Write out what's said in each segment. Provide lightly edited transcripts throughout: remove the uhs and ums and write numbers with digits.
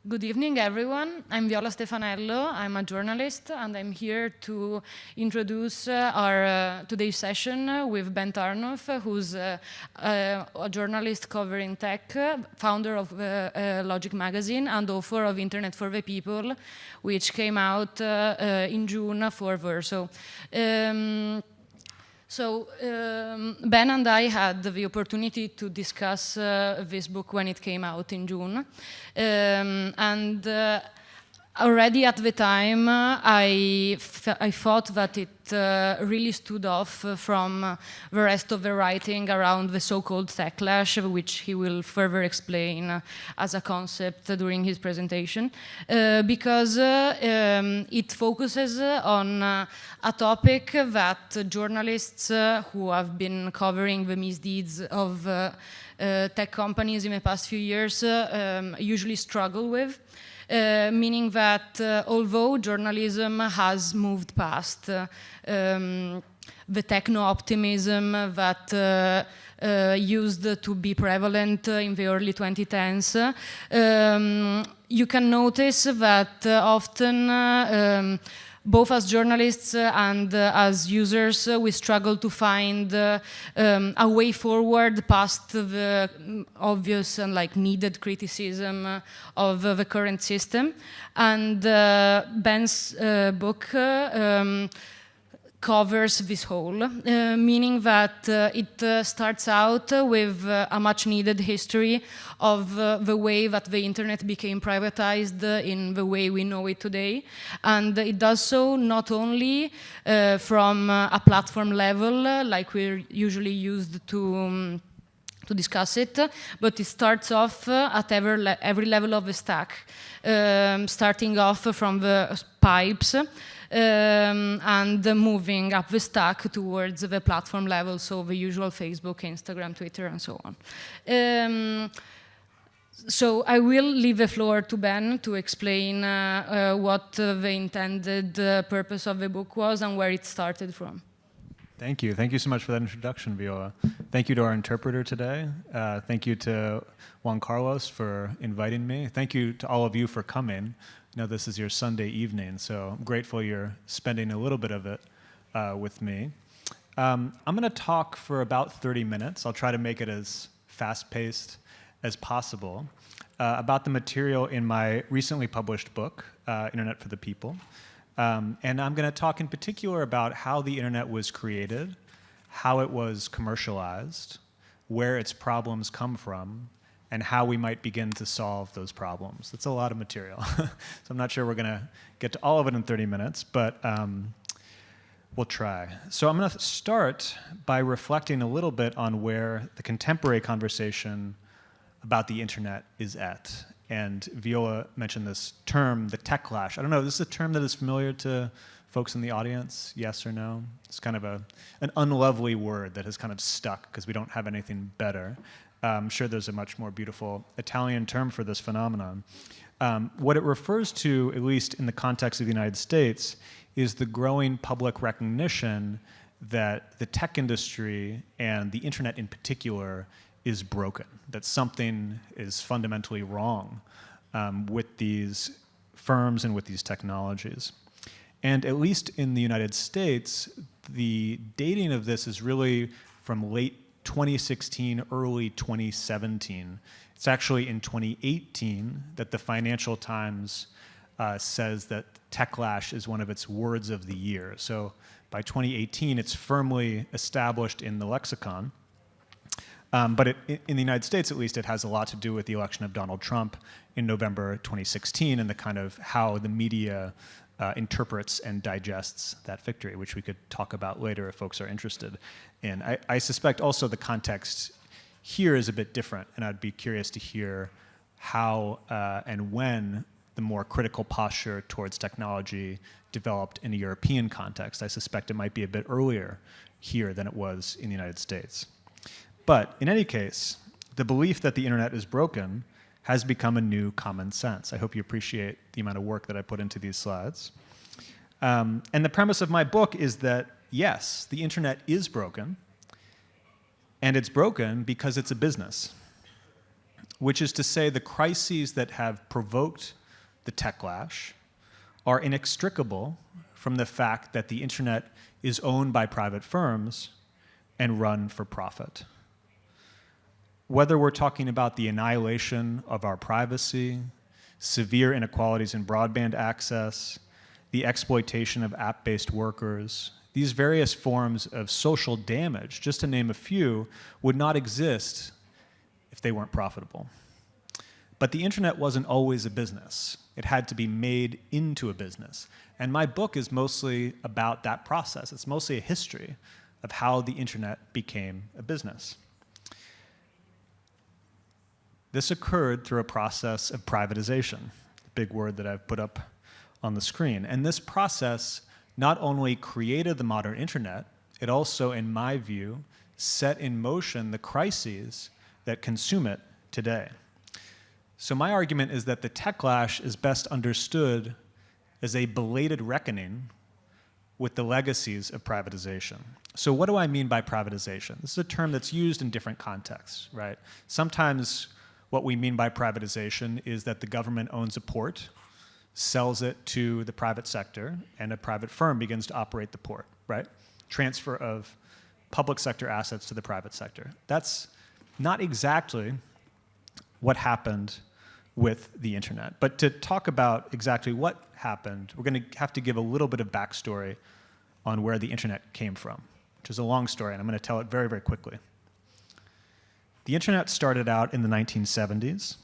Good evening, everyone. I'm Viola Stefanello. I'm a journalist, and I'm here to introduce our today's session with Ben Tarnoff, who's a journalist covering tech, founder of Logic magazine, and author of Internet for the People, which came out in June for Verso. Ben and I had the opportunity to discuss this book when it came out in June. Already at the time, I thought that it really stood off from the rest of the writing around the so-called tech chlash, which he will further explain as a concept during his presentation, because it focuses on a topic that journalists who have been covering the misdeeds of tech companies in the past few years usually struggle with. Meaning that although journalism has moved past the techno-optimism that used to be prevalent in the early 2010s, you can notice that often both as journalists and as users, we struggle to find a way forward past the obvious and needed criticism of the current system. And Ben's book covers this whole, meaning that it starts out with a much needed history of the way that the internet became privatized in the way we know it today. And it does so not only from a platform level, like we're usually used to discuss it, but it starts off at every level of the stack, starting off from the pipes, and moving up the stack towards the platform level, so the usual Facebook, Instagram, Twitter, and so on. So I will leave the floor to Ben to explain what the intended purpose of the book was and where it started from. Thank you. Thank you so much for that introduction, Viola. Thank you to our interpreter today. Thank you to Juan Carlos for inviting me. Thank you to all of you for coming. I know this is your Sunday evening, so I'm grateful you're spending a little bit of it with me. I'm going to talk for about 30 minutes. I'll try to make it as fast-paced as possible about the material in my recently published book, Internet for the People. And I'm going to talk in particular about how the internet was created, how it was commercialized, where its problems come from, and how we might begin to solve those problems. That's a lot of material. So I'm not sure we're going to get to all of it in 30 minutes, but we'll try. So I'm going to start by reflecting a little bit on where the contemporary conversation about the internet is at. And Viola mentioned this term, the tech clash. I don't know, is this a term that is familiar to folks in the audience? Yes or no? It's kind of an unlovely word that has kind of stuck because we don't have anything better. I'm sure there's a much more beautiful Italian term for this phenomenon. What it refers to, at least in the context of the United States, is the growing public recognition that the tech industry and the internet in particular is broken, that something is fundamentally wrong with these firms and with these technologies. And at least in the United States, the dating of this is really from late 2016, early 2017. It's actually in 2018 that the Financial Times says that techlash is one of its words of the year. So by 2018, it's firmly established in the lexicon. But in the United States, at least, it has a lot to do with the election of Donald Trump in November 2016 and the kind of how the media interprets and digests that victory, which we could talk about later if folks are interested in. I suspect also the context here is a bit different, and I'd be curious to hear how and when the more critical posture towards technology developed in a European context. I suspect it might be a bit earlier here than it was in the United States. But in any case, the belief that the internet is broken has become a new common sense. I hope you appreciate the amount of work that I put into these slides. And the premise of my book is that, yes, the internet is broken, and it's broken because it's a business. which is to say the crises that have provoked the techlash are inextricable from the fact that the internet is owned by private firms and run for profit. Whether we're talking about the annihilation of our privacy, severe inequalities in broadband access, the exploitation of app-based workers, these various forms of social damage, just to name a few, would not exist if they weren't profitable. But the internet wasn't always a business. It had to be made into a business. And my book is mostly about that process. It's mostly a history of how the internet became a business. This occurred through a process of privatization, a big word that I've put up on the screen. And this process not only created the modern internet, it also, in my view, set in motion the crises that consume it today. So my argument is that the techlash is best understood as a belated reckoning with the legacies of privatization. So what do I mean by privatization? This is a term that's used in different contexts, right? Sometimes what we mean by privatization is that the government owns a port, sells it to the private sector, and a private firm begins to operate the port, right? Transfer of public sector assets to the private sector. That's not exactly what happened with the internet. But to talk about exactly what happened, we're going to have to give a little bit of backstory on where the internet came from, which is a long story, and I'm going to tell it very, very quickly. The internet started out in the 1970s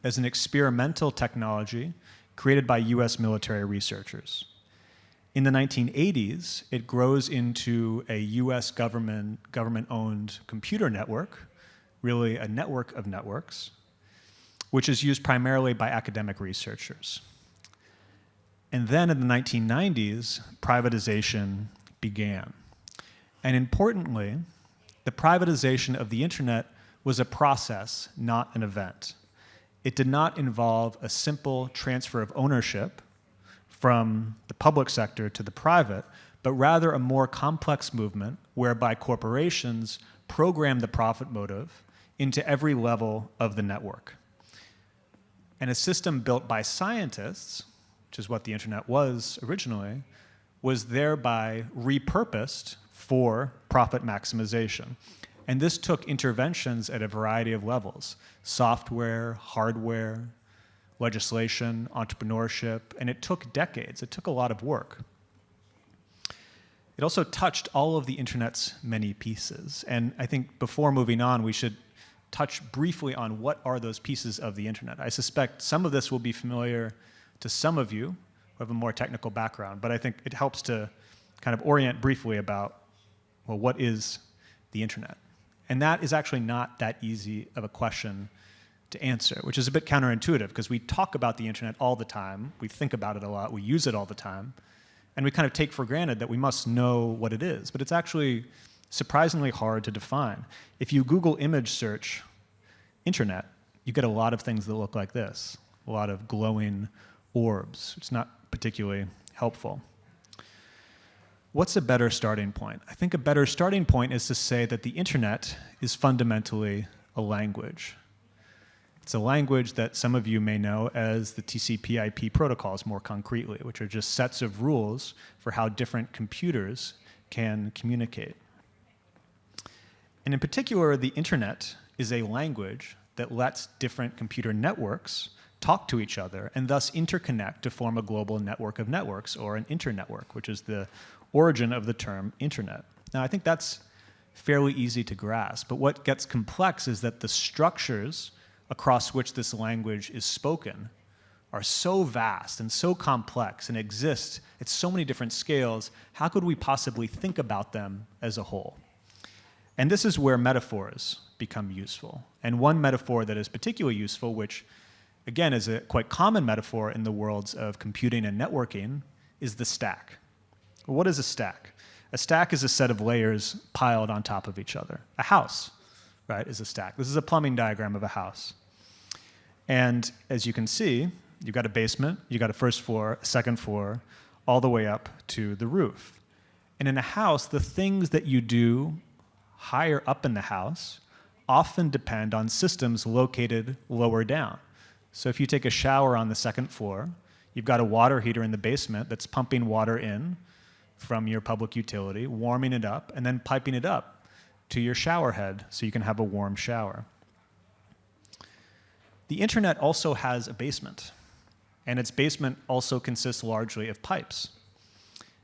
as an experimental technology created by US military researchers. In the 1980s, it grows into a US government-owned computer network, really a network of networks, which is used primarily by academic researchers. And then in the 1990s, privatization began. And importantly, the privatization of the internet was a process, not an event. It did not involve a simple transfer of ownership from the public sector to the private, but rather a more complex movement whereby corporations program the profit motive into every level of the network. And a system built by scientists, which is what the internet was originally, was thereby repurposed for profit maximization. And this took interventions at a variety of levels: software, hardware, legislation, entrepreneurship, and it took decades. It took a lot of work. It also touched all of the internet's many pieces. And I think before moving on, we should touch briefly on what are those pieces of the internet. I suspect some of this will be familiar to some of you who have a more technical background, but I think it helps to kind of orient briefly about, well, what is the internet? And that is actually not that easy of a question to answer, which is a bit counterintuitive because we talk about the internet all the time, we think about it a lot, we use it all the time, and we kind of take for granted that we must know what it is, but it's actually surprisingly hard to define. If you Google image search internet, you get a lot of things that look like this, a lot of glowing orbs. It's not particularly helpful. What's a better starting point? I think a better starting point is to say that the internet is fundamentally a language. It's a language that some of you may know as the TCP/IP protocols more concretely, which are just sets of rules for how different computers can communicate. And in particular, the internet is a language that lets different computer networks talk to each other and thus interconnect to form a global network of networks, or an internetwork, which is the origin of the term internet. Now, I think that's fairly easy to grasp, but what gets complex is that the structures across which this language is spoken are so vast and so complex and exist at so many different scales. How could we possibly think about them as a whole? And this is where metaphors become useful. And one metaphor that is particularly useful, which again is a quite common metaphor in the worlds of computing and networking, is the stack. Well, what is a stack? A stack is a set of layers piled on top of each other. A house, right, is a stack. This is a plumbing diagram of a house. And as you can see, you've got a basement, you've got a first floor, a second floor, all the way up to the roof. And in a house, the things that you do higher up in the house often depend on systems located lower down. So if you take a shower on the second floor, you've got a water heater in the basement that's pumping water in from your public utility, warming it up, and then piping it up to your shower head so you can have a warm shower. The internet also has a basement, and its basement also consists largely of pipes.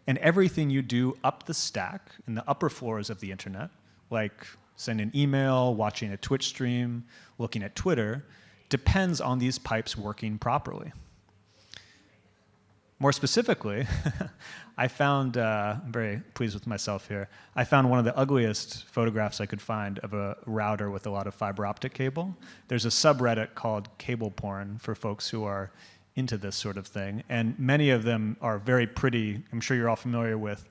And everything you do up the stack in the upper floors of the internet, like send an email, watching a Twitch stream, looking at Twitter, depends on these pipes working properly. More specifically, I found, I'm very pleased with myself here, I found one of the ugliest photographs I could find of a router with a lot of fiber optic cable. There's a subreddit called cable porn for folks who are into this sort of thing, and many of them are very pretty. I'm sure you're all familiar with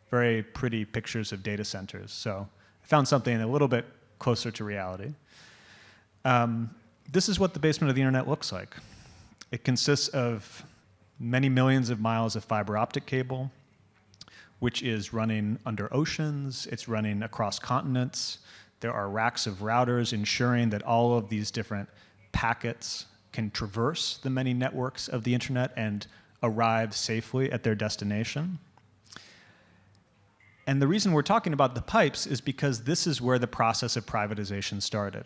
very pretty pictures of data centers. So I found something a little bit closer to reality. This is what the basement of the internet looks like. It consists of many millions of miles of fiber optic cable, which is running under oceans, it's running across continents. There are racks of routers ensuring that all of these different packets can traverse the many networks of the internet and arrive safely at their destination. And the reason we're talking about the pipes is because this is where the process of privatization started.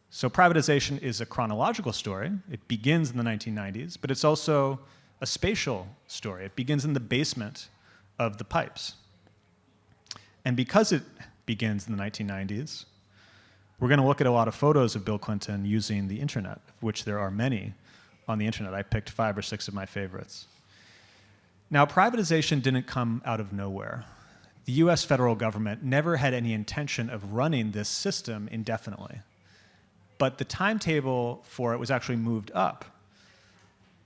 So privatization is a chronological story. It begins in the 1990s, but it's also a spatial story. It begins in the basement of the pipes. And because it begins in the 1990s, we're going to look at a lot of photos of Bill Clinton using the internet, of which there are many on the internet. I picked 5 or 6 of my favorites. Now, privatization didn't come out of nowhere. The US federal government never had any intention of running this system indefinitely. But the timetable for it was actually moved up.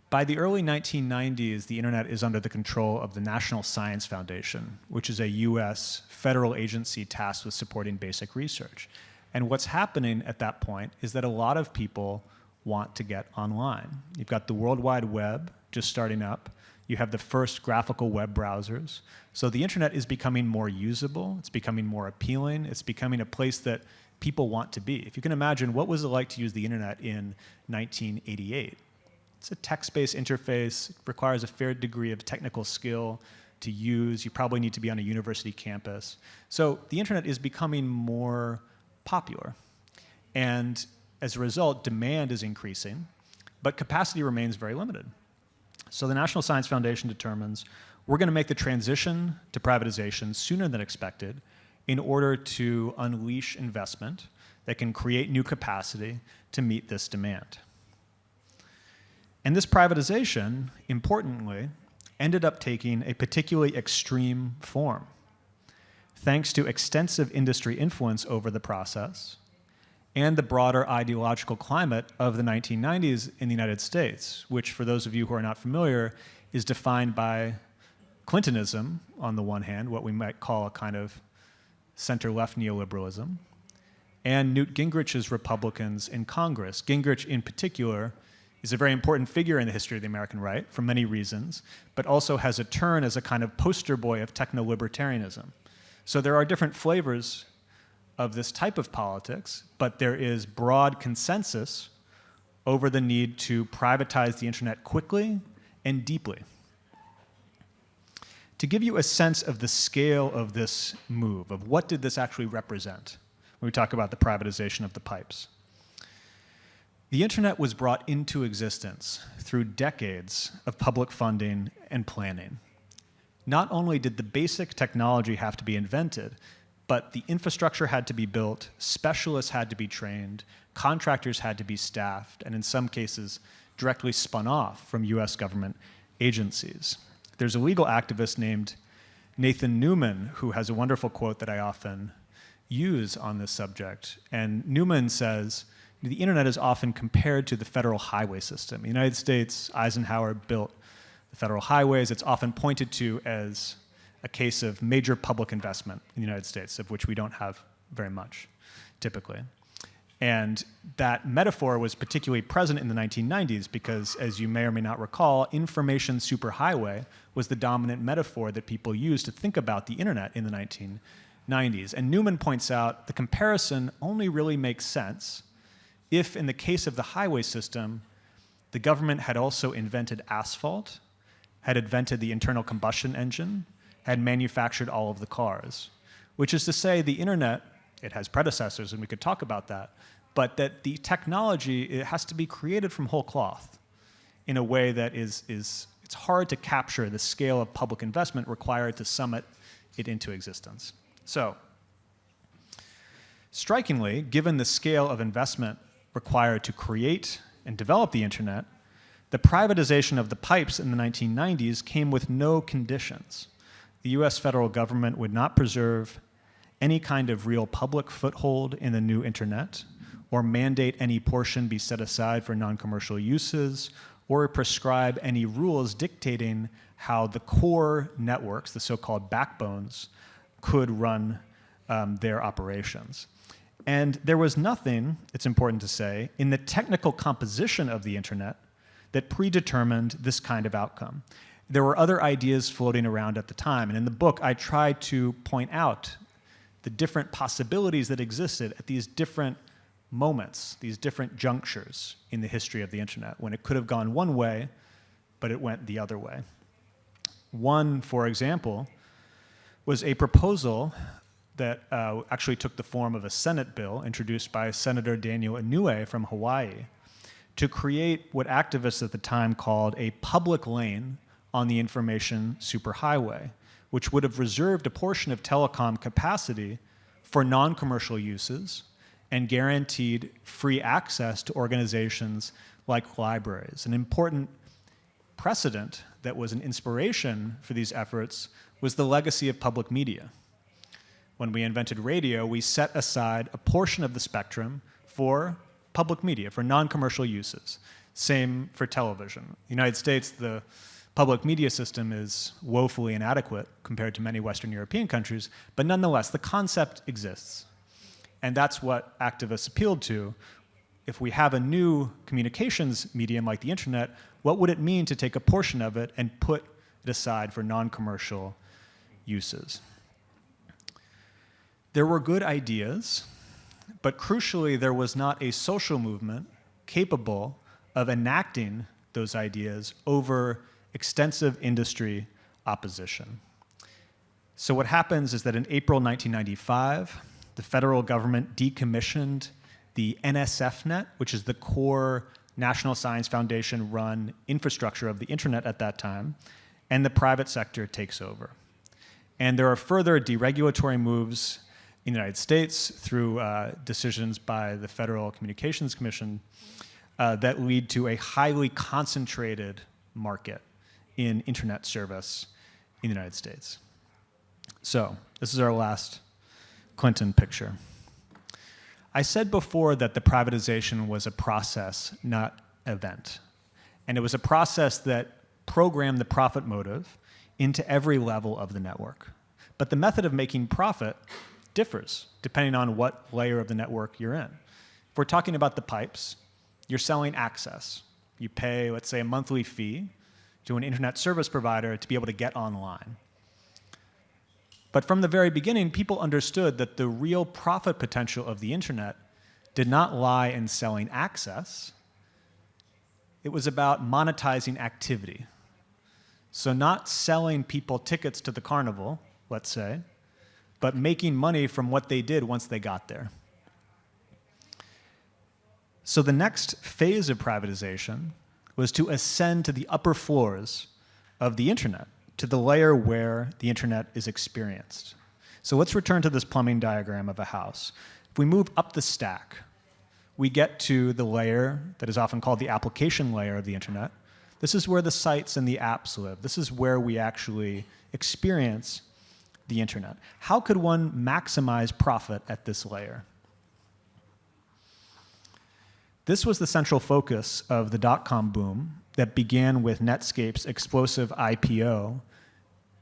By the early 1990s, the internet is under the control of the National Science Foundation, which is a US federal agency tasked with supporting basic research. And what's happening at that point is that a lot of people want to get online. You've got the World Wide Web just starting up. You have the first graphical web browsers. So the internet is becoming more usable. It's becoming more appealing. It's becoming a place that people want to be. If you can imagine, what was it like to use the internet in 1988? It's a text-based interface. It requires a fair degree of technical skill to use. You probably need to be on a university campus. So the internet is becoming more popular. And as a result, demand is increasing, but capacity remains very limited. So the National Science Foundation determines we're going to make the transition to privatization sooner than expected in order to unleash investment that can create new capacity to meet this demand. And this privatization, importantly, ended up taking a particularly extreme form. Thanks to extensive industry influence over the process and the broader ideological climate of the 1990s in the United States, which, for those of you who are not familiar, is defined by Clintonism on the one hand, what we might call a kind of center-left neoliberalism, and Newt Gingrich's Republicans in Congress. Gingrich, in particular, is a very important figure in the history of the American right for many reasons, but also has a turn as a kind of poster boy of techno-libertarianism. So there are different flavors of this type of politics, but there is broad consensus over the need to privatize the internet quickly and deeply. To give you a sense of the scale of this move, of what did this actually represent when we talk about the privatization of the pipes. The internet was brought into existence through decades of public funding and planning. Not only did the basic technology have to be invented, but the infrastructure had to be built, specialists had to be trained, contractors had to be staffed, and in some cases, directly spun off from US government agencies. There's a legal activist named Nathan Newman who has a wonderful quote that I often use on this subject. And Newman says, the internet is often compared to the federal highway system. In the United States, Eisenhower built the federal highways. It's often pointed to as a case of major public investment in the United States, of which we don't have very much, typically. And that metaphor was particularly present in the 1990s because, as you may or may not recall, information superhighway was the dominant metaphor that people used to think about the internet in the 90s. And Newman points out the comparison only really makes sense if, in the case of the highway system, the government had also invented asphalt, had invented the internal combustion engine, had manufactured all of the cars. Which is to say, the internet, it has predecessors, and we could talk about that, but that the technology, it has to be created from whole cloth in a way that it's hard to capture the scale of public investment required to summit it into existence. So, strikingly, given the scale of investment required to create and develop the internet, the privatization of the pipes in the 1990s came with no conditions. The US federal government would not preserve any kind of real public foothold in the new internet, or mandate any portion be set aside for non-commercial uses, or prescribe any rules dictating how the core networks, the so-called backbones, could run their operations. And there was nothing, it's important to say, in the technical composition of the internet that predetermined this kind of outcome. There were other ideas floating around at the time, and in the book I tried to point out the different possibilities that existed at these different moments, these different junctures in the history of the internet, when it could have gone one way, but it went the other way. One, for example, was a proposal that actually took the form of a Senate bill introduced by Senator Daniel Inouye from Hawaii to create what activists at the time called a public lane on the information superhighway, which would have reserved a portion of telecom capacity for non-commercial uses and guaranteed free access to organizations like libraries. An important precedent that was an inspiration for these efforts was the legacy of public media. When we invented radio, we set aside a portion of the spectrum for public media, for non-commercial uses. Same for television. In the United States, the public media system is woefully inadequate compared to many Western European countries, but nonetheless, the concept exists. And that's what activists appealed to. If we have a new communications medium like the internet, what would it mean to take a portion of it and put it aside for non-commercial uses? There were good ideas, but crucially, there was not a social movement capable of enacting those ideas over extensive industry opposition. So what happens is that in April 1995, the federal government decommissioned the NSFnet, which is the core National Science Foundation-run infrastructure of the internet at that time, and the private sector takes over. And there are further deregulatory moves in the United States through decisions by the Federal Communications Commission that lead to a highly concentrated market in internet service in the United States. So this is our last Clinton picture. I said before that the privatization was a process, not an event. And it was a process that programmed the profit motive into every level of the network. But the method of making profit differs depending on what layer of the network you're in. If we're talking about the pipes, you're selling access. You pay, let's say, a monthly fee to an internet service provider to be able to get online. But from the very beginning, people understood that the real profit potential of the internet did not lie in selling access. It was about monetizing activity. So not selling people tickets to the carnival, let's say, but making money from what they did once they got there. So the next phase of privatization was to ascend to the upper floors of the internet, to the layer where the internet is experienced. So let's return to this plumbing diagram of a house. If we move up the stack, we get to the layer that is often called the application layer of the internet. This is where the sites and the apps live. This is where we actually experience the internet. How could one maximize profit at this layer? This was the central focus of the dot-com boom that began with Netscape's explosive IPO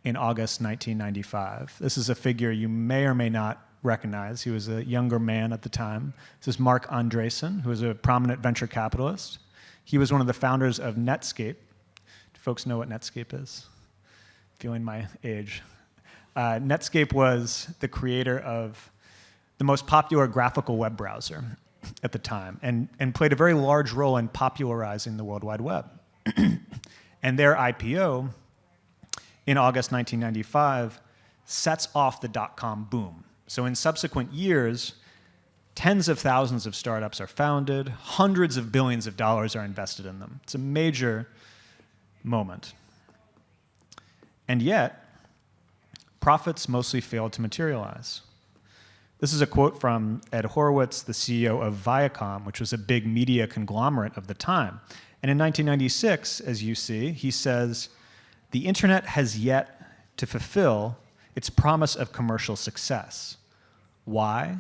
in August 1995. This is a figure you may or may not recognize. He was a younger man at the time. This is Mark Andreessen, who was a prominent venture capitalist. He was one of the founders of Netscape. Do folks know what Netscape is? Feeling my age. Netscape was the creator of the most popular graphical web browser at the time and played a very large role in popularizing the World Wide Web. And their IPO in August 1995 sets off the dot-com boom. So in subsequent years, tens of thousands of startups are founded, hundreds of billions of dollars are invested in them. It's a major moment. And yet, profits mostly failed to materialize. This is a quote from Ed Horowitz, the CEO of Viacom, which was a big media conglomerate of the time. And in 1996, as you see, he says, "The internet has yet to fulfill its promise of commercial success." Why?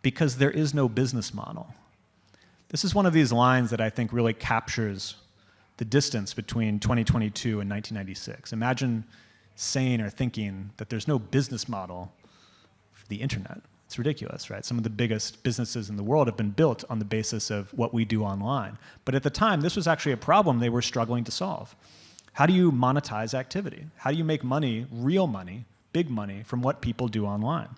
Because there is no business model. This is one of these lines that I think really captures the distance between 2022 and 1996. Imagine saying or thinking that there's no business model for the internet. It's ridiculous, right? Some of the biggest businesses in the world have been built on the basis of what we do online. But at the time, this was actually a problem they were struggling to solve. How do you monetize activity? How do you make money, real money, big money, from what people do online?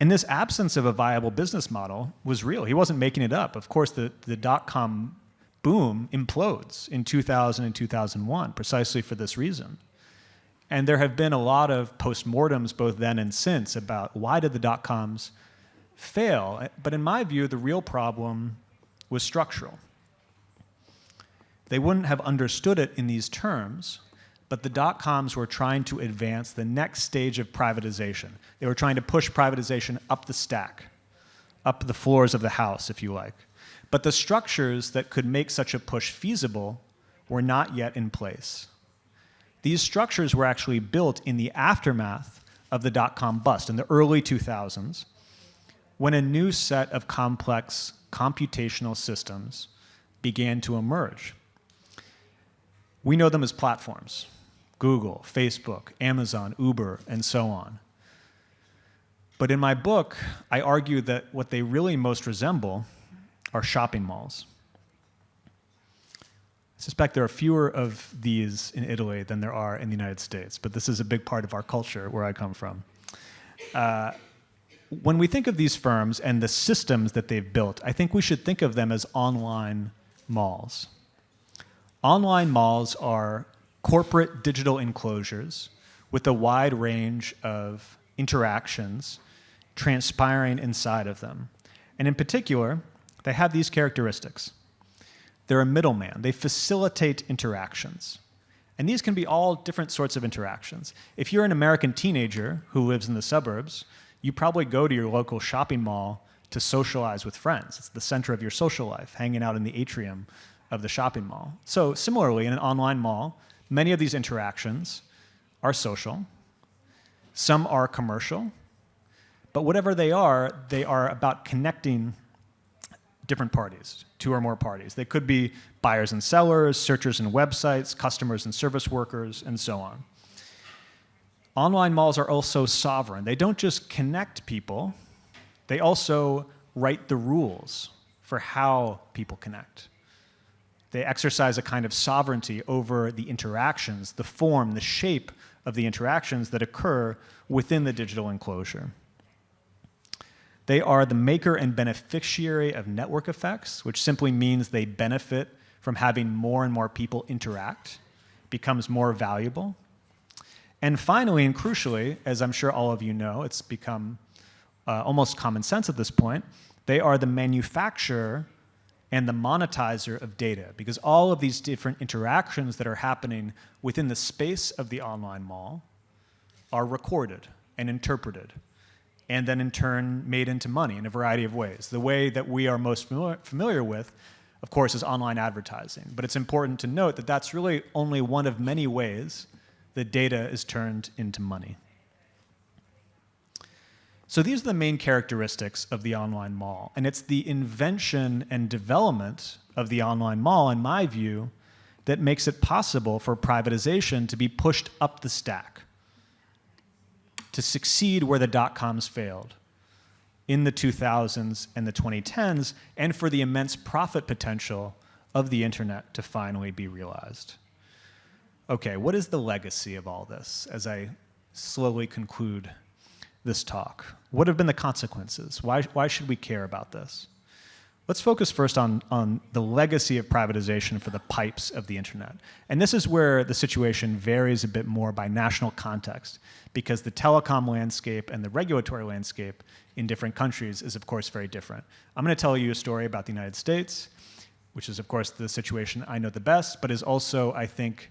And this absence of a viable business model was real. He wasn't making it up. Of course, the dot-com boom implodes in 2000 and 2001, precisely for this reason. And there have been a lot of postmortems both then and since about why did the dot-coms fail? But in my view, the real problem was structural. They wouldn't have understood it in these terms, but the dot-coms were trying to advance the next stage of privatization. They were trying to push privatization up the stack, up the floors of the house, if you like. But the structures that could make such a push feasible were not yet in place. These structures were actually built in the aftermath of the dot-com bust in the early 2000s, when a new set of complex computational systems began to emerge. We know them as platforms: Google, Facebook, Amazon, Uber, and so on. But in my book, I argue that what they really most resemble are shopping malls. I suspect there are fewer of these in Italy than there are in the United States, but this is a big part of our culture where I come from. When we think of these firms and the systems that they've built, I think we should think of them as online malls. Online malls are corporate digital enclosures with a wide range of interactions transpiring inside of them. And in particular, they have these characteristics. They're a middleman. They facilitate interactions. And these can be all different sorts of interactions. If you're an American teenager who lives in the suburbs, you probably go to your local shopping mall to socialize with friends. It's the center of your social life, hanging out in the atrium of the shopping mall. So similarly, in an online mall, many of these interactions are social. Some are commercial. But whatever they are about connecting different parties, two or more parties. They could be buyers and sellers, searchers and websites, customers and service workers, and so on. Online malls are also sovereign. They don't just connect people, they also write the rules for how people connect. They exercise a kind of sovereignty over the interactions, the form, the shape of the interactions that occur within the digital enclosure. They are the maker and beneficiary of network effects, which simply means they benefit from having more and more people interact, becomes more valuable. And finally, and crucially, as I'm sure all of you know, it's become almost common sense at this point, they are the manufacturer and the monetizer of data, because all of these different interactions that are happening within the space of the online mall are recorded and interpreted, and then in turn made into money in a variety of ways. The way that we are most familiar with, of course, is online advertising. But it's important to note that that's really only one of many ways that data is turned into money. So these are the main characteristics of the online mall. And it's the invention and development of the online mall, in my view, that makes it possible for privatization to be pushed up the stack, to succeed where the dot-coms failed in the 2000s and the 2010s, and for the immense profit potential of the internet to finally be realized. Okay, what is the legacy of all this as I slowly conclude this talk. What have been the consequences? Why should we care about this? Let's focus first on the legacy of privatization for the pipes of the internet. And this is where the situation varies a bit more by national context, because the telecom landscape and the regulatory landscape in different countries is, of course, very different. I'm going to tell you a story about the United States, which is, of course, the situation I know the best, but is also, I think,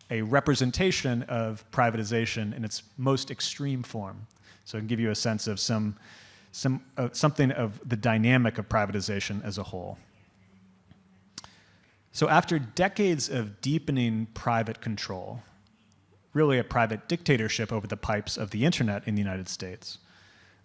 a representation of privatization in its most extreme form. So I can give you a sense of something of the dynamic of privatization as a whole. So after decades of deepening private control, really a private dictatorship over the pipes of the internet in the United States,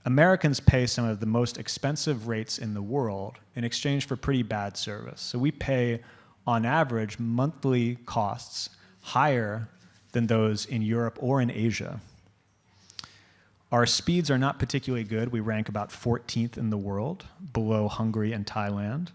Americans pay some of the most expensive rates in the world in exchange for pretty bad service. So we pay, on average, monthly costs higher than those in Europe or in Asia. Our speeds are not particularly good. We rank about 14th in the world, below Hungary and Thailand.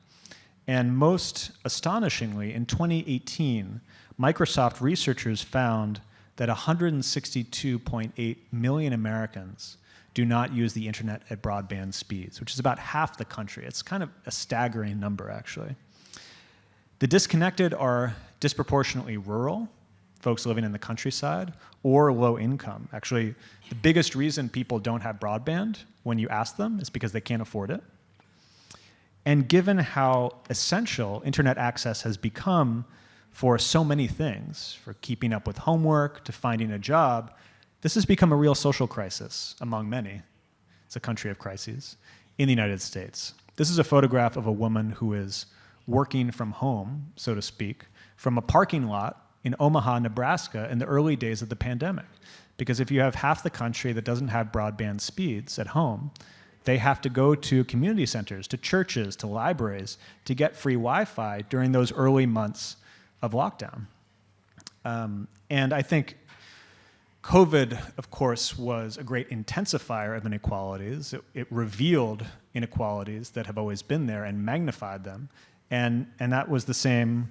And most astonishingly, in 2018, Microsoft researchers found that 162.8 million Americans do not use the internet at broadband speeds, which is about half the country. It's kind of a staggering number, actually. The disconnected are disproportionately rural, folks living in the countryside, or low income. Actually, the biggest reason people don't have broadband when you ask them is because they can't afford it. And given how essential internet access has become for so many things, for keeping up with homework, to finding a job, this has become a real social crisis among many. It's a country of crises in the United States. This is a photograph of a woman who is working from home, so to speak, from a parking lot in Omaha, Nebraska in the early days of the pandemic. Because if you have half the country that doesn't have broadband speeds at home, they have to go to community centers, to churches, to libraries to get free Wi-Fi during those early months of lockdown. And I think COVID, of course, was a great intensifier of inequalities. It revealed inequalities that have always been there and magnified them. And that was the same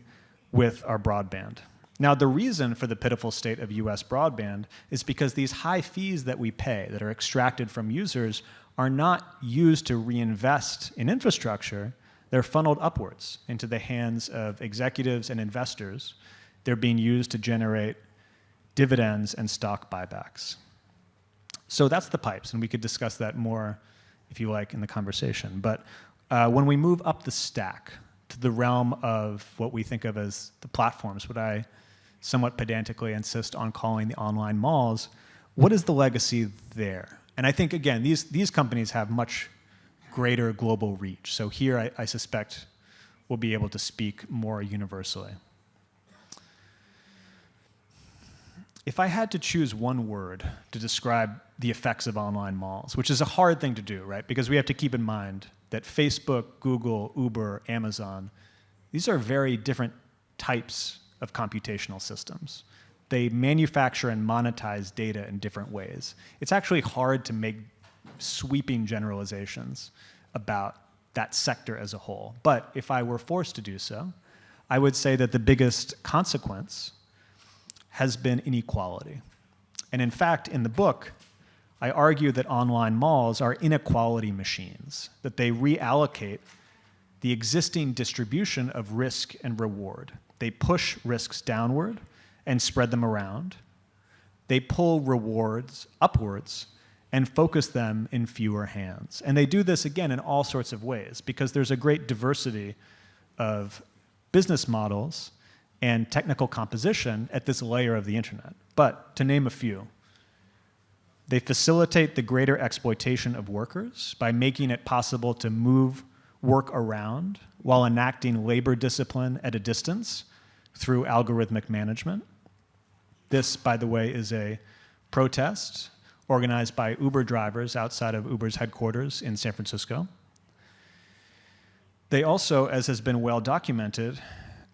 with our broadband. Now, the reason for the pitiful state of US broadband is because these high fees that we pay, that are extracted from users, are not used to reinvest in infrastructure. They're funneled upwards into the hands of executives and investors. They're being used to generate dividends and stock buybacks. So that's the pipes, and we could discuss that more, if you like, in the conversation. But when we move up the stack to the realm of what we think of as the platforms, what I somewhat pedantically insist on calling the online malls, what is the legacy there? And I think, again, these companies have much greater global reach. So here, I suspect, we'll be able to speak more universally. If I had to choose one word to describe the effects of online malls, which is a hard thing to do, right? Because we have to keep in mind that Facebook, Google, Uber, Amazon, these are very different types of computational systems. They manufacture and monetize data in different ways. It's actually hard to make sweeping generalizations about that sector as a whole. But if I were forced to do so, I would say that the biggest consequence has been inequality. And in fact, in the book, I argue that online malls are inequality machines, that they reallocate the existing distribution of risk and reward. They push risks downward and spread them around. They pull rewards upwards and focus them in fewer hands. And they do this, again, in all sorts of ways, because there's a great diversity of business models and technical composition at this layer of the internet. But to name a few, they facilitate the greater exploitation of workers by making it possible to move work around while enacting labor discipline at a distance through algorithmic management. This, by the way, is a protest organized by Uber drivers outside of Uber's headquarters in San Francisco. They also, as has been well documented,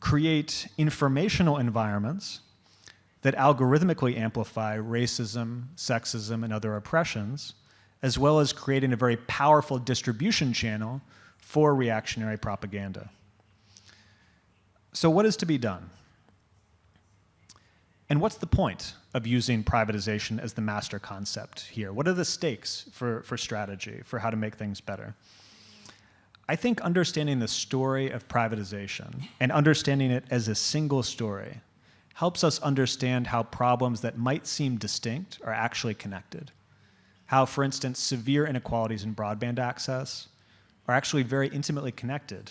create informational environments that algorithmically amplify racism, sexism, and other oppressions, as well as creating a very powerful distribution channel for reactionary propaganda. So what is to be done? And what's the point of using privatization as the master concept here? What are the stakes for strategy, for how to make things better? I think understanding the story of privatization and understanding it as a single story helps us understand how problems that might seem distinct are actually connected. How, for instance, severe inequalities in broadband access are actually very intimately connected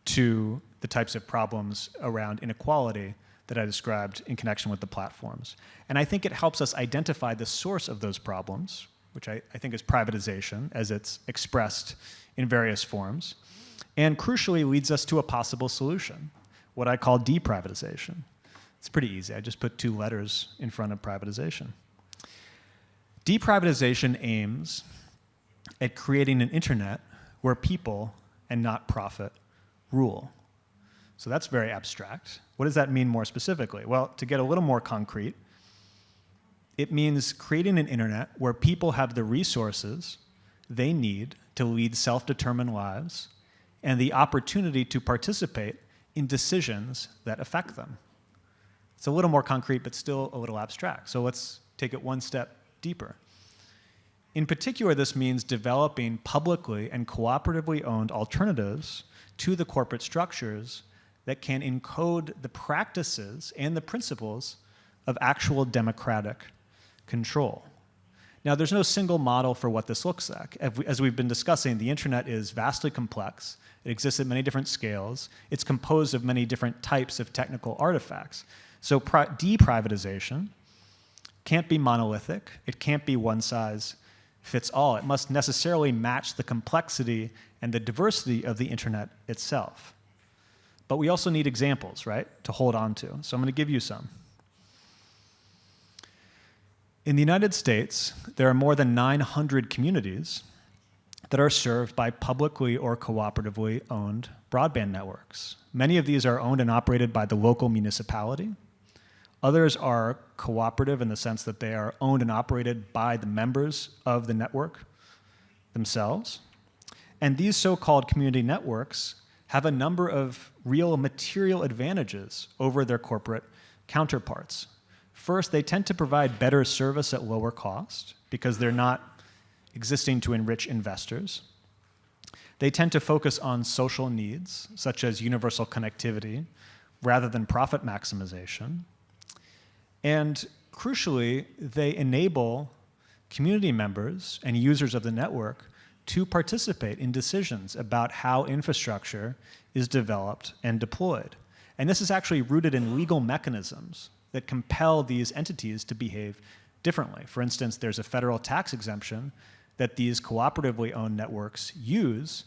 to the types of problems around inequality that I described in connection with the platforms. And I think it helps us identify the source of those problems, which I think is privatization as it's expressed in various forms, and crucially leads us to a possible solution, what I call deprivatization. It's pretty easy. I just put 2 letters in front of privatization. Deprivatization aims at creating an internet where people and not profit rule. So that's very abstract. What does that mean more specifically? Well, to get a little more concrete, it means creating an internet where people have the resources they need to lead self-determined lives and the opportunity to participate in decisions that affect them. It's a little more concrete, but still a little abstract. So let's take it one step deeper. In particular, this means developing publicly and cooperatively owned alternatives to the corporate structures that can encode the practices and the principles of actual democratic control. Now, there's no single model for what this looks like. As we've been discussing, the internet is vastly complex. It exists at many different scales. It's composed of many different types of technical artifacts. So deprivatization can't be monolithic. It can't be one size fits all. It must necessarily match the complexity and the diversity of the internet itself. But we also need examples, right, to hold on to. So I'm going to give you some. In the United States, there are more than 900 communities that are served by publicly or cooperatively owned broadband networks. Many of these are owned and operated by the local municipality. Others are cooperative in the sense that they are owned and operated by the members of the network themselves. And these so-called community networks have a number of real material advantages over their corporate counterparts. First, they tend to provide better service at lower cost because they're not existing to enrich investors. They tend to focus on social needs, such as universal connectivity, rather than profit maximization. And crucially, they enable community members and users of the network to participate in decisions about how infrastructure is developed and deployed. And this is actually rooted in legal mechanisms that compel these entities to behave differently. For instance, there's a federal tax exemption that these cooperatively owned networks use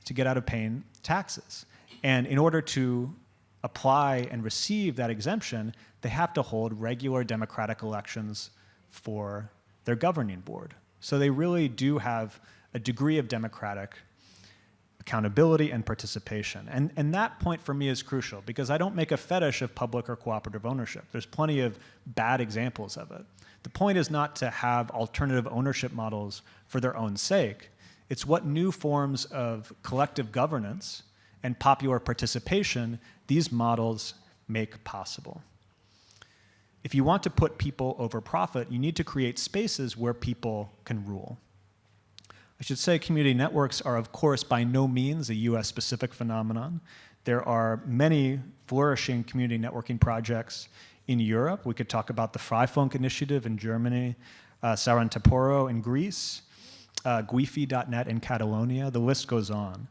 to get out of paying taxes. And in order to apply and receive that exemption, they have to hold regular democratic elections for their governing board. So they really do have a degree of democratic accountability and participation. And that point for me is crucial because I don't make a fetish of public or cooperative ownership. There's plenty of bad examples of it. The point is not to have alternative ownership models for their own sake. It's what new forms of collective governance and popular participation these models make possible. If you want to put people over profit, you need to create spaces where people can rule. I should say community networks are, of course, by no means a US-specific phenomenon. There are many flourishing community networking projects in Europe. We could talk about the Freifunk initiative in Germany, Sarantaporo in Greece, Guifi.net in Catalonia. The list goes on.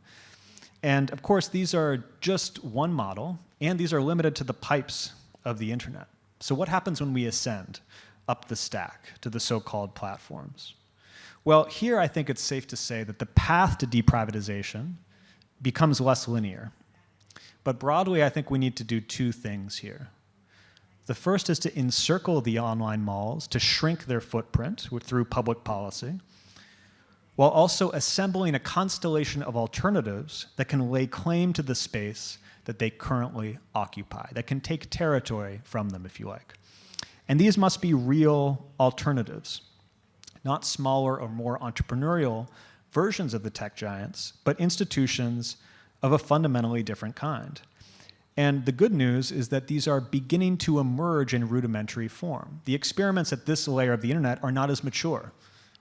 And of course, these are just one model, and these are limited to the pipes of the internet. So what happens when we ascend up the stack to the so-called platforms? Well, here I think it's safe to say that the path to deprivatization becomes less linear. But broadly, I think we need to do 2 things here. The first is to encircle the online malls, to shrink their footprint through public policy, while also assembling a constellation of alternatives that can lay claim to the space that they currently occupy, that can take territory from them, if you like. And these must be real alternatives, not smaller or more entrepreneurial versions of the tech giants, but institutions of a fundamentally different kind. And the good news is that these are beginning to emerge in rudimentary form. The experiments at this layer of the internet are not as mature.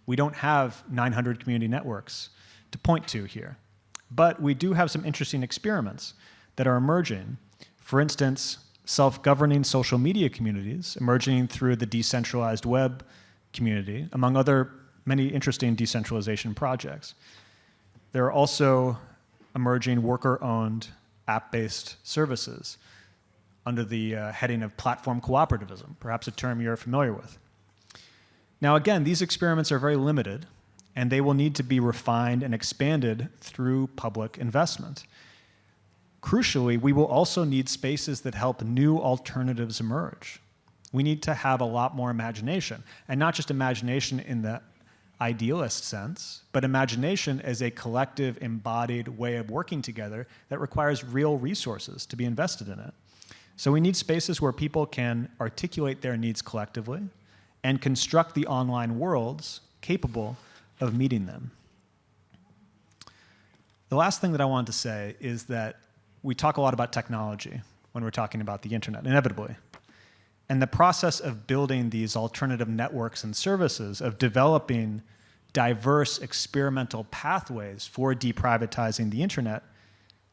We don't have 900 community networks to point to here. But we do have some interesting experiments that are emerging. For instance, self-governing social media communities emerging through the decentralized web community, among other many interesting decentralization projects. There are also emerging worker-owned app-based services under the heading of platform cooperativism, perhaps a term you're familiar with. Now again, these experiments are very limited, and they will need to be refined and expanded through public investment. Crucially, we will also need spaces that help new alternatives emerge. We need to have a lot more imagination, and not just imagination in the idealist sense, but imagination as a collective, embodied way of working together that requires real resources to be invested in it. So we need spaces where people can articulate their needs collectively and construct the online worlds capable of meeting them. The last thing that I wanted to say is that we talk a lot about technology when we're talking about the internet, inevitably. And the process of building these alternative networks and services, of developing diverse experimental pathways for deprivatizing the internet,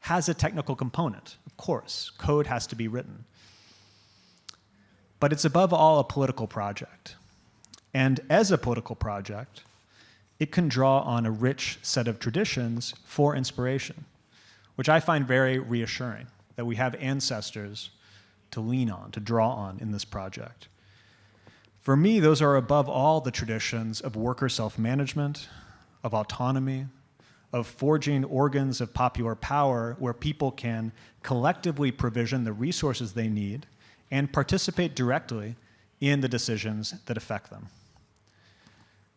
has a technical component. Of course, code has to be written. But it's above all a political project. And as a political project, it can draw on a rich set of traditions for inspiration, which I find very reassuring, that we have ancestors to lean on, to draw on in this project. For me, those are above all the traditions of worker self-management, of autonomy, of forging organs of popular power where people can collectively provision the resources they need and participate directly in the decisions that affect them.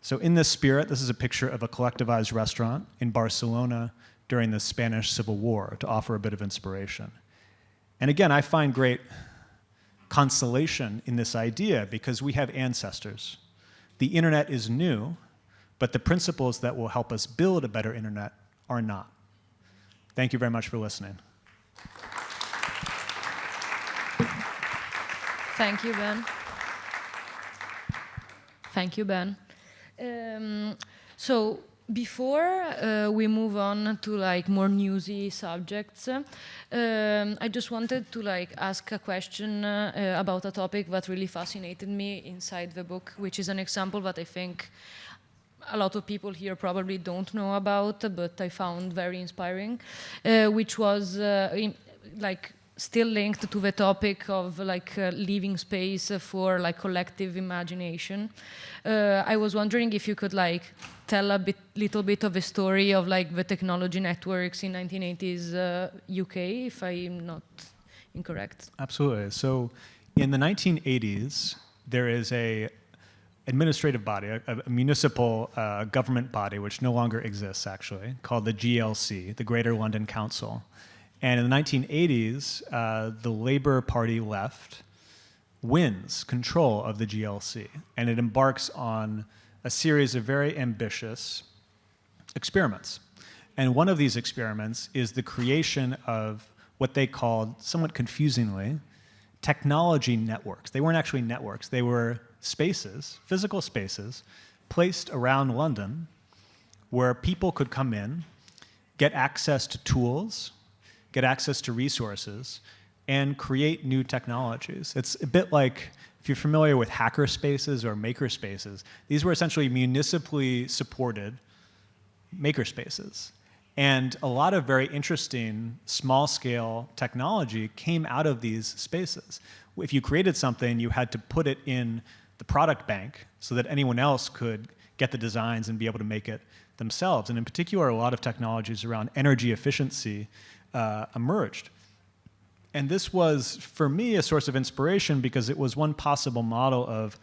So in this spirit, this is a picture of a collectivized restaurant in Barcelona during the Spanish Civil War to offer a bit of inspiration. And again, I find great consolation in this idea because we have ancestors. The internet is new, but the principles that will help us build a better internet are not. Thank you very much for listening. Thank you, Ben. Thank you, Ben. So before we move on to more newsy subjects, I just wanted to ask a question about a topic that really fascinated me inside the book, which is an example that I think a lot of people here probably don't know about, but I found very inspiring, which was still linked to the topic of leaving space for collective imagination. I was wondering if you could tell a little bit of a story of the technology networks in 1980s UK, if I'm not incorrect. Absolutely. So in the 1980s, there is a administrative body, a municipal government body, which no longer exists actually, called the GLC, the Greater London Council. And in the 1980s, the Labour Party left wins control of the GLC, and it embarks on a series of very ambitious experiments. And one of these experiments is the creation of what they called, somewhat confusingly, technology networks. They weren't actually networks. They were spaces, physical spaces, placed around London where people could come in, get access to tools, get access to resources, and create new technologies. It's a bit like, if you're familiar with hacker spaces or maker spaces, these were essentially municipally supported maker spaces. And a lot of very interesting small-scale technology came out of these spaces. If you created something, you had to put it in the product bank so that anyone else could get the designs and be able to make it themselves. And in particular, a lot of technologies around energy efficiency emerged. And this was, for me, a source of inspiration because it was one possible model of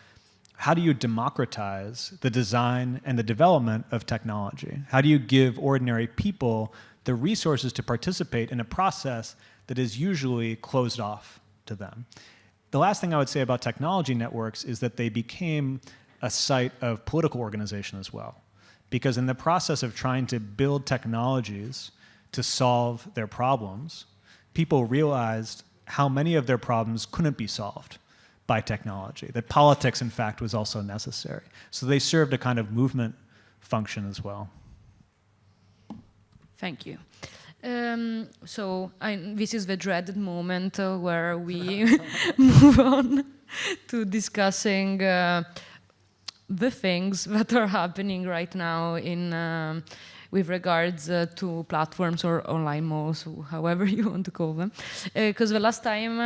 how do you democratize the design and the development of technology? How do you give ordinary people the resources to participate in a process that is usually closed off to them? The last thing I would say about technology networks is that they became a site of political organization as well. Because in the process of trying to build technologies to solve their problems, people realized how many of their problems couldn't be solved by technology, that politics, in fact, was also necessary. So they served a kind of movement function as well. Thank you. This is the dreaded moment where we move on to discussing the things that are happening right now in with regards to platforms or online malls, however you want to call them. Because the last time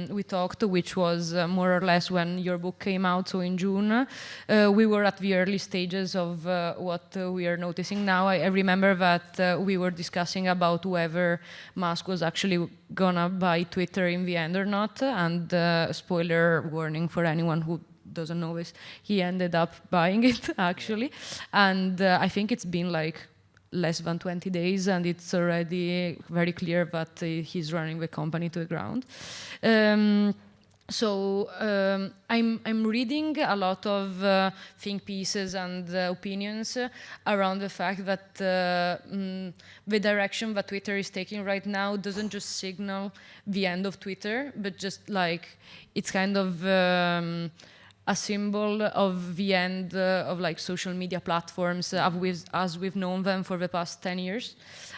we talked, which was more or less when your book came out, so in June, we were at the early stages of what we are noticing now. I remember that we were discussing about whether Musk was actually gonna buy Twitter in the end or not, and spoiler warning for anyone who doesn't know this, he ended up buying it actually, and I think it's been like less than 20 days and it's already very clear that he's running the company to the ground. I'm reading a lot of think pieces and opinions around the fact that the direction that Twitter is taking right now doesn't just signal the end of Twitter, but just like it's kind of a symbol of the end of like social media platforms as we've known them for the past 10 years.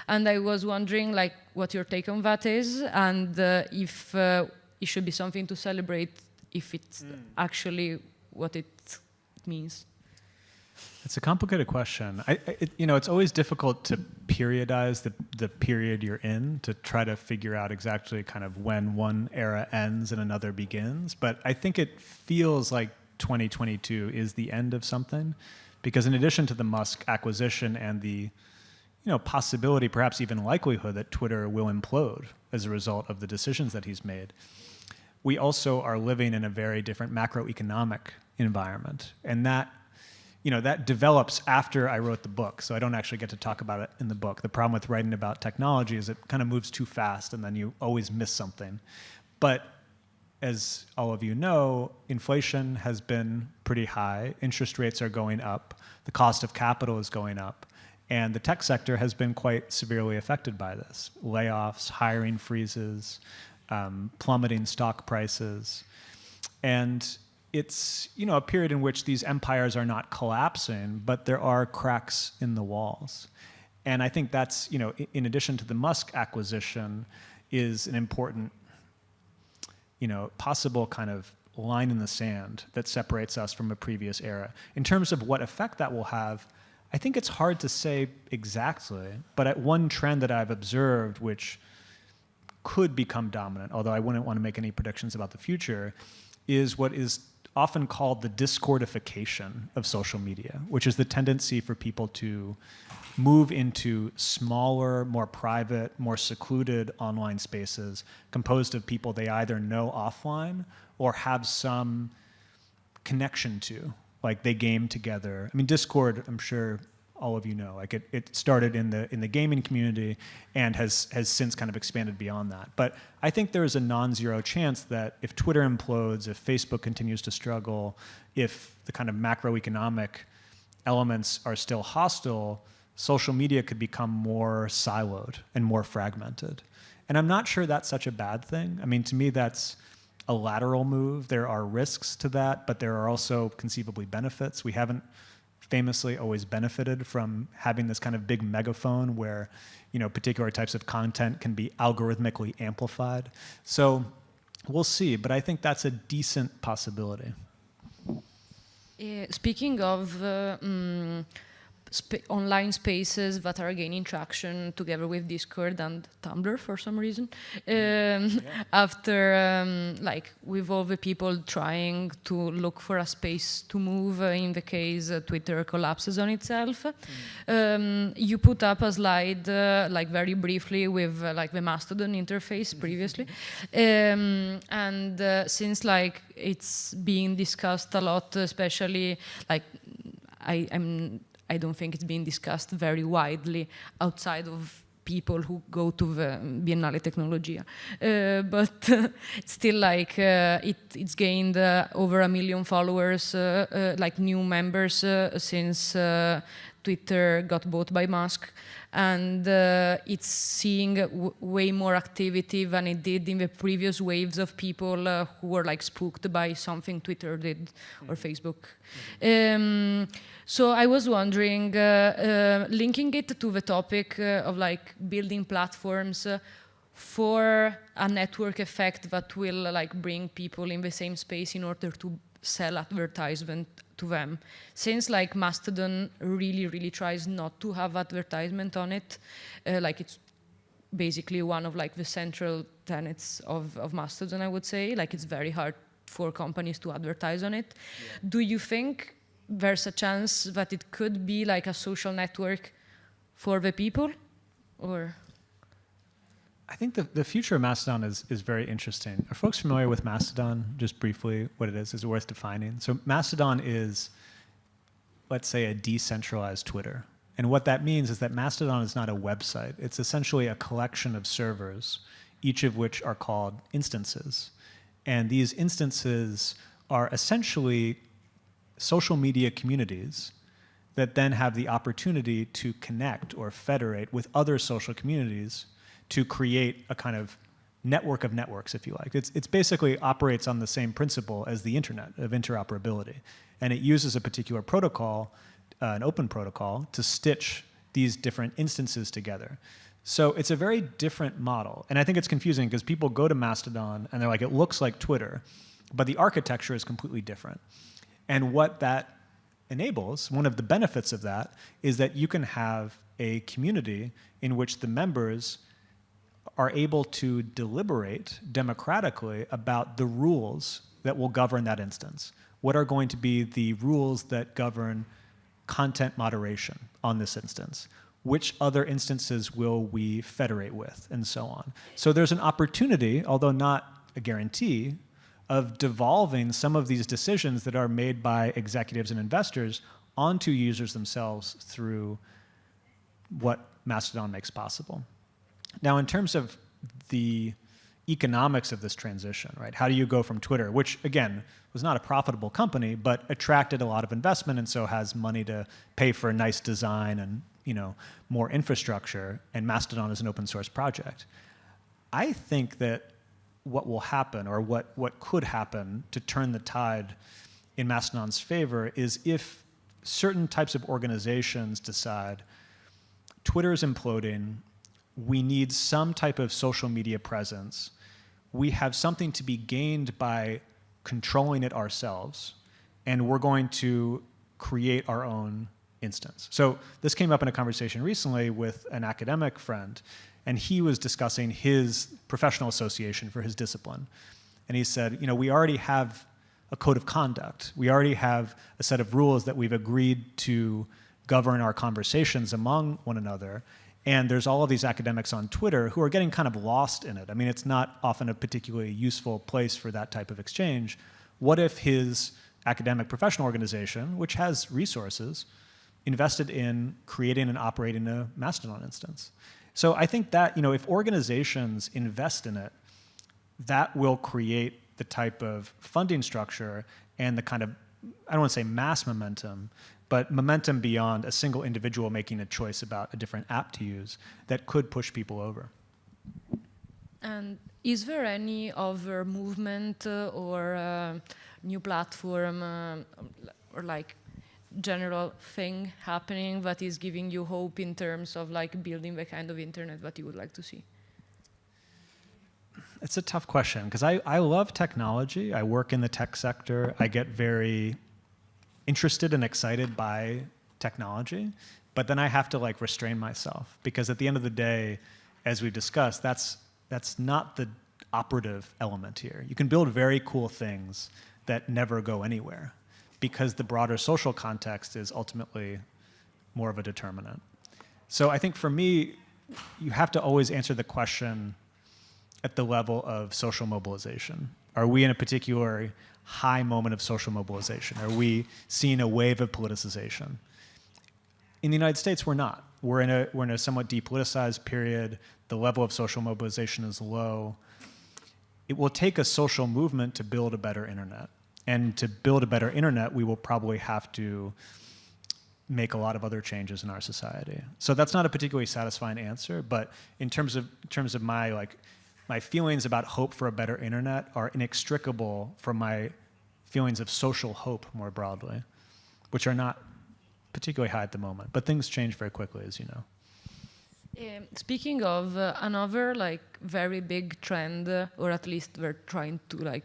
And I was wondering like what your take on that is, and if it should be something to celebrate, if it's actually what it means. It's a complicated question. It's always difficult to periodize the period you're in, to try to figure out exactly kind of when one era ends and another begins. But I think it feels like 2022 is the end of something, because in addition to the Musk acquisition and the possibility, perhaps even likelihood, that Twitter will implode as a result of the decisions that he's made, we also are living in a very different macroeconomic environment. And that develops after I wrote the book, so I don't actually get to talk about it in the book. The problem with writing about technology is it kind of moves too fast and then you always miss something. But as all of you know, inflation has been pretty high, interest rates are going up, the cost of capital is going up, and the tech sector has been quite severely affected by this. Layoffs, hiring freezes, plummeting stock prices. And it's a period in which these empires are not collapsing, but there are cracks in the walls. And I think that's, in addition to the Musk acquisition, is an important, possible kind of line in the sand that separates us from a previous era. In terms of what effect that will have, I think it's hard to say exactly, but one trend that I've observed, which could become dominant, although I wouldn't want to make any predictions about the future, is what is often called the discordification of social media, which is the tendency for people to move into smaller, more private, more secluded online spaces composed of people they either know offline or have some connection to, like they game together. I mean, Discord, I'm sure all of you know, like it started in the gaming community and has since kind of expanded beyond that. But I think there is a non-zero chance that if Twitter implodes, if Facebook continues to struggle, if the kind of macroeconomic elements are still hostile, social media could become more siloed and more fragmented. And I'm not sure that's such a bad thing. I mean, to me, that's a lateral move. There are risks to that, but there are also conceivably benefits. We haven't famously always benefited from having this kind of big megaphone where, particular types of content can be algorithmically amplified. So we'll see, but I think that's a decent possibility. Speaking of online spaces that are gaining traction together with Discord and Tumblr for some reason, after with all the people trying to look for a space to move in the case Twitter collapses on itself. You put up a slide very briefly with the Mastodon interface previously, and since it's being discussed a lot, especially I don't think it's being discussed very widely outside of people who go to the Biennale Tecnologia. But still, it's gained over 1 million followers, new members since Twitter got bought by Musk, and it's seeing way more activity than it did in the previous waves of people who were like spooked by something Twitter did or Facebook. So I was wondering, linking it to the topic of like building platforms for a network effect that will like bring people in the same space in order to sell advertisement to them. Since like Mastodon really tries not to have advertisement on it, like it's basically one of like the central tenets of Mastodon, I would say. Like it's very hard for companies to advertise on it. Yeah. Do you think there's a chance that it could be like a social network for the people, or? I think the future of Mastodon is very interesting. Are folks familiar with Mastodon? Just briefly, what it is worth defining. So Mastodon is, let's say, a decentralized Twitter. And what that means is that Mastodon is not a website. It's essentially a collection of servers, each of which are called instances. And these instances are essentially social media communities that then have the opportunity to connect or federate with other social communities to create a kind of network of networks, if you like. It's basically operates on the same principle as the internet of interoperability. And it uses a particular protocol, an open protocol, to stitch these different instances together. So it's a very different model. And I think it's confusing because people go to Mastodon and they're like, it looks like Twitter, but the architecture is completely different. And what that enables, one of the benefits of that, is that you can have a community in which the members are able to deliberate democratically about the rules that will govern that instance. What are going to be the rules that govern content moderation on this instance? Which other instances will we federate with, and so on. So there's an opportunity, although not a guarantee, of devolving some of these decisions that are made by executives and investors onto users themselves through what Mastodon makes possible. Now, in terms of the economics of this transition, right? How do you go from Twitter, which again was not a profitable company, but attracted a lot of investment and so has money to pay for a nice design and more infrastructure, and Mastodon is an open source project. I think that what will happen, or what could happen to turn the tide in Mastodon's favor, is if certain types of organizations decide Twitter is imploding, we need some type of social media presence. We have something to be gained by controlling it ourselves, and we're going to create our own instance. So this came up in a conversation recently with an academic friend, and he was discussing his professional association for his discipline. And he said, we already have a code of conduct. We already have a set of rules that we've agreed to govern our conversations among one another. And there's all of these academics on Twitter who are getting kind of lost in it. I mean, it's not often a particularly useful place for that type of exchange. What if his academic professional organization, which has resources, invested in creating and operating a Mastodon instance? So I think that, if organizations invest in it, that will create the type of funding structure and the kind of, I don't want to say mass momentum, but momentum beyond a single individual making a choice about a different app to use that could push people over. And is there any other movement or new platform or like general thing happening that is giving you hope in terms of like building the kind of internet that you would like to see? It's a tough question because I love technology. I work in the tech sector. I get very interested and excited by technology, but then I have to like restrain myself because at the end of the day, as we've discussed, that's not the operative element here. You can build very cool things that never go anywhere because the broader social context is ultimately more of a determinant. So I think for me, you have to always answer the question at the level of social mobilization. Are we in a particular high moment of social mobilization? Are we seeing a wave of politicization? In the United States, we're not. We're in a somewhat depoliticized period. The level of social mobilization is low. It will take a social movement to build a better internet. And to build a better internet, we will probably have to make a lot of other changes in our society. So that's not a particularly satisfying answer, but in terms of my feelings about hope for a better internet are inextricable from my feelings of social hope more broadly, which are not particularly high at the moment. But things change very quickly, as you know. Speaking of another very big trend, or at least we're trying to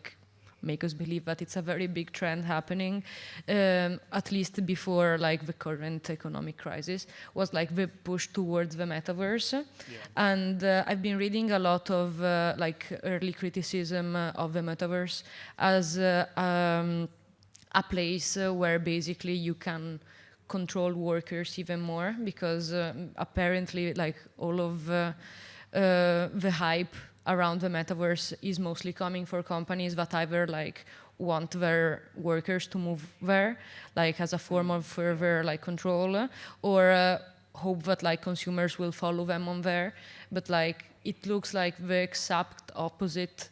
make us believe that it's a very big trend happening, at least before the current economic crisis, was the push towards the metaverse. Yeah. And I've been reading a lot of early criticism of the metaverse as a place where basically you can control workers even more, because apparently all of the hype around the metaverse is mostly coming for companies that either want their workers to move there, as a form of further control, or hope that consumers will follow them on there. But it looks like the exact opposite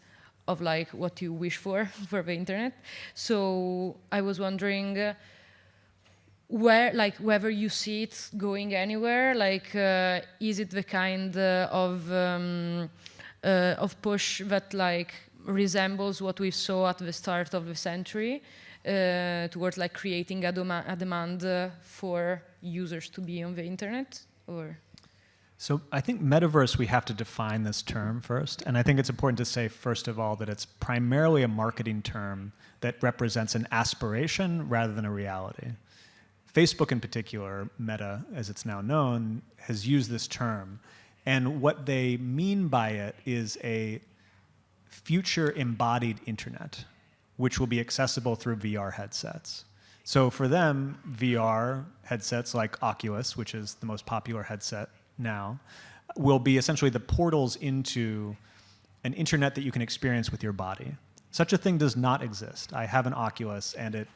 of what you wish for the internet. So I was wondering where, whether you see it going anywhere, is it the kind of push that resembles what we saw at the start of the century, towards creating a demand for users to be on the internet, or? So I think metaverse, we have to define this term first. And I think it's important to say, first of all, that it's primarily a marketing term that represents an aspiration rather than a reality. Facebook in particular, Meta as it's now known, has used this term. And what they mean by it is a future embodied internet, which will be accessible through VR headsets. So for them, VR headsets like Oculus, which is the most popular headset now, will be essentially the portals into an internet that you can experience with your body. Such a thing does not exist. I have an Oculus and it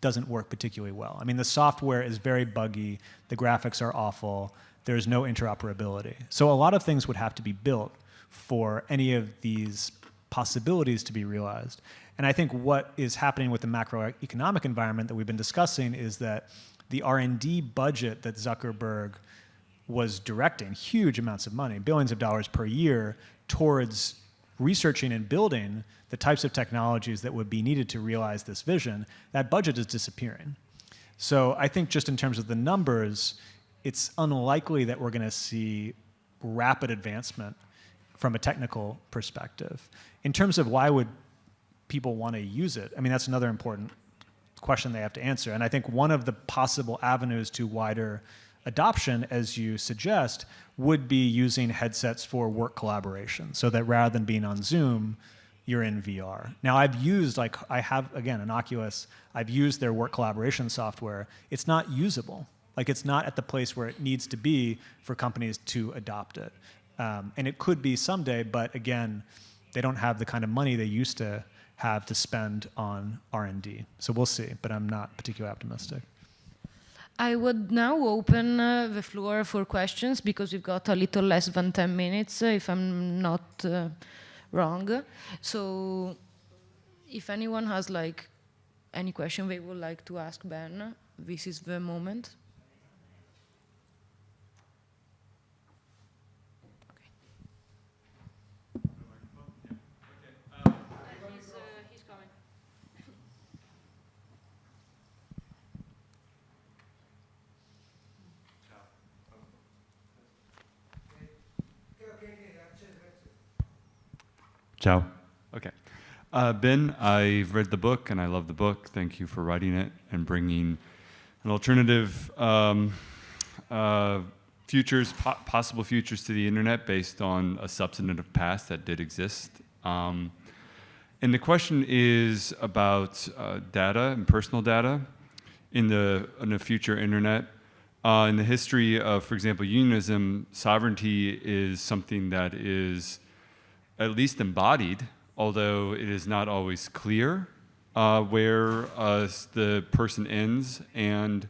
doesn't work particularly well. I mean, the software is very buggy, the graphics are awful, there's no interoperability. So a lot of things would have to be built for any of these possibilities to be realized. And I think what is happening with the macroeconomic environment that we've been discussing is that the R&D budget that Zuckerberg was directing, huge amounts of money, billions of dollars per year, towards researching and building the types of technologies that would be needed to realize this vision, that budget is disappearing. So I think just in terms of the numbers, it's unlikely that we're going to see rapid advancement from a technical perspective. In terms of why would people want to use it, I mean, that's another important question they have to answer. And I think one of the possible avenues to wider adoption, as you suggest, would be using headsets for work collaboration, so that rather than being on Zoom, you're in VR. Now, I've used, I have, again, an Oculus. I've used their work collaboration software. It's not usable. It's not at the place where it needs to be for companies to adopt it. And it could be someday, but again, they don't have the kind of money they used to have to spend on R&D. So we'll see, but I'm not particularly optimistic. I would now open the floor for questions, because we've got a little less than 10 minutes, if I'm not wrong. So if anyone has any question they would like to ask Ben, this is the moment. He's coming. Ciao. Okay. Ben, I've read the book and I love the book. Thank you for writing it and bringing an alternative possible futures to the internet based on a substantive past that did exist. And the question is about data and personal data in the future internet. In the history of, for example, unionism, sovereignty is something that is at least embodied, although it is not always clear where the person ends and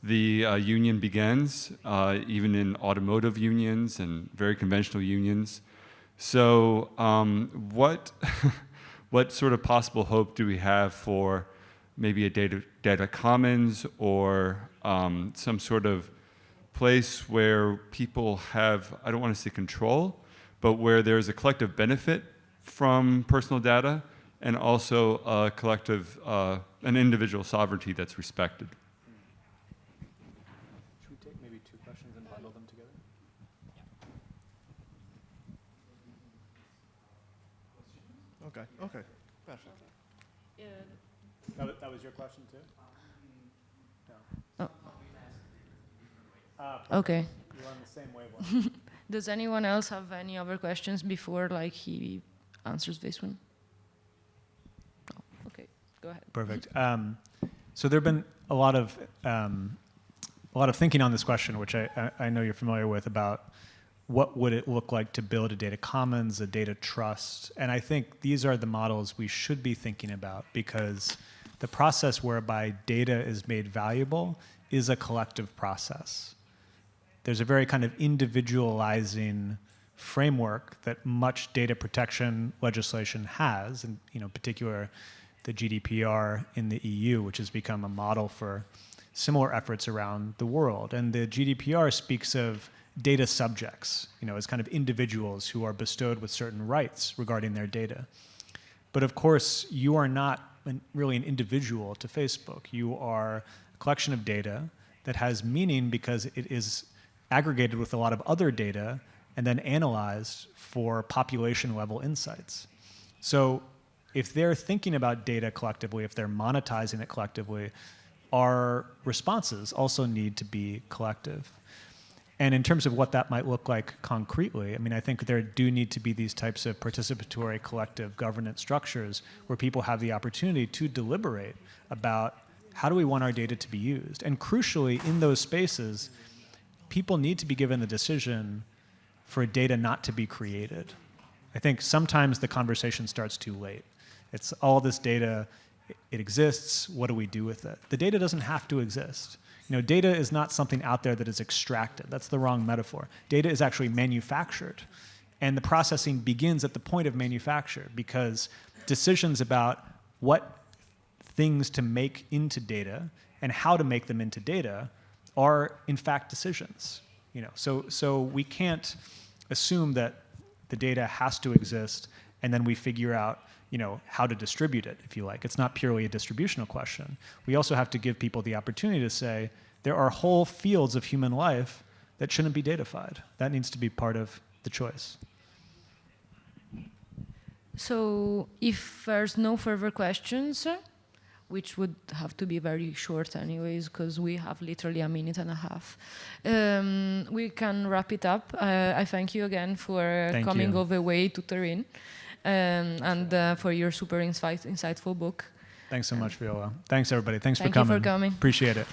the union begins, even in automotive unions and very conventional unions. So what sort of possible hope do we have for maybe a data commons or some sort of place where people have, I don't want to say control, but where there's a collective benefit from personal data and also a collective, an individual sovereignty that's respected. Should we take maybe two questions and bundle them together? Okay, okay, perfect. That was your question too? Oh. Perfect. Okay. You're on the same wavelength. Does anyone else have any other questions before like he answers this one? Oh, okay, go ahead. Perfect. So there have been a lot of thinking on this question, which I know you're familiar with, about what would it look like to build a data commons, a data trust, and I think these are the models we should be thinking about, because the process whereby data is made valuable is a collective process. There's a very kind of individualizing framework that much data protection legislation has, and in particular the GDPR in the EU, which has become a model for similar efforts around the world. And the GDPR speaks of data subjects, as kind of individuals who are bestowed with certain rights regarding their data. But of course, you are not really an individual to Facebook. You are a collection of data that has meaning because it is aggregated with a lot of other data and then analyzed for population level insights. So if they're thinking about data collectively, if they're monetizing it collectively, our responses also need to be collective. And in terms of what that might look like concretely, I think there do need to be these types of participatory collective governance structures where people have the opportunity to deliberate about how do we want our data to be used. And crucially, in those spaces, people need to be given the decision for data not to be created. I think sometimes the conversation starts too late. It's all this data, it exists, what do we do with it? The data doesn't have to exist. Data is not something out there that is extracted. That's the wrong metaphor. Data is actually manufactured. And the processing begins at the point of manufacture, because decisions about what things to make into data and how to make them into data are in fact decisions. So we can't assume that the data has to exist and then we figure out how to distribute it, if you like. It's not purely a distributional question. We also have to give people the opportunity to say, there are whole fields of human life that shouldn't be datafied. That needs to be part of the choice. So if there's no further questions, which would have to be very short anyways, because we have literally a minute and a half, we can wrap it up. I thank you again for coming all the way to Turin. And for your super insightful book. Thanks so much, Viola. Thanks, everybody. Thanks for coming. Thank you for coming. Appreciate it.